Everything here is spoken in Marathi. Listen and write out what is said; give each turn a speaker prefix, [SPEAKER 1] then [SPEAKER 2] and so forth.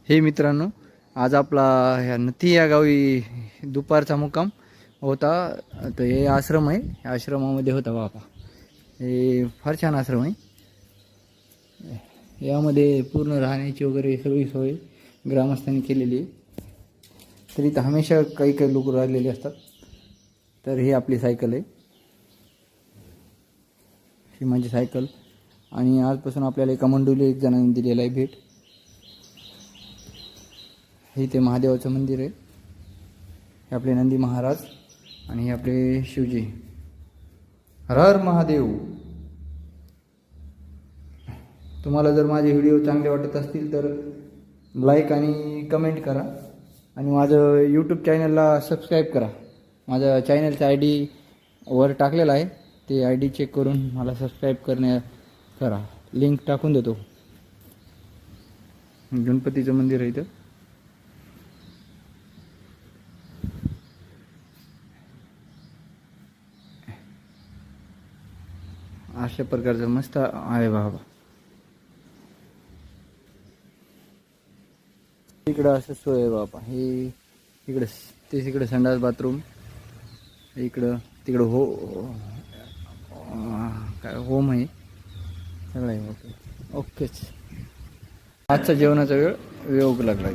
[SPEAKER 1] हे मित्रांनो, आज आपला ह्या नथी या गावी दुपारचा मुक्काम होता. तर हे आश्रम आहे, या आश्रमामध्ये होता बाबा. हे फार छान आश्रम आहे. यामध्ये पूर्ण राहण्याची वगैरे सगळी सोय ग्रामस्थांनी केलेली आहे. तर इथं हमेशा काही काही लोक राहिलेले असतात. तर ही आपली सायकल आहे, ही माझी सायकल. आणि आजपासून आपल्याला एका मंडळी एक जणांनी दिलेला आहे भेट. हे ते महादेवाचं मंदिर आहे, हे आपले नंदी महाराज आणि हे आपले शिवजी. हर हर महादेव. तुम्हाला जर माझे व्हिडिओ चांगले वाटत असतील तर लाईक आणि कमेंट करा आणि माझं यूट्यूब चॅनलला सबस्क्राईब करा. माझ्या चॅनलचा ID वर टाकलेला आहे, ते ID चेक करून मला सबस्क्राईब करा. लिंक टाकून देतो. गणपतीचं मंदिर आहे इथं. अशा प्रकारचं मस्त आहे बाबा. इकडं असं सोय आहे बाबा. हे इकडं तेच इकडं संडास बाथरूम, इकडं तिकडं काय होम आहे सगळं आहे. ओकेच. आजचा जेवणाचा वेळ योग लागला.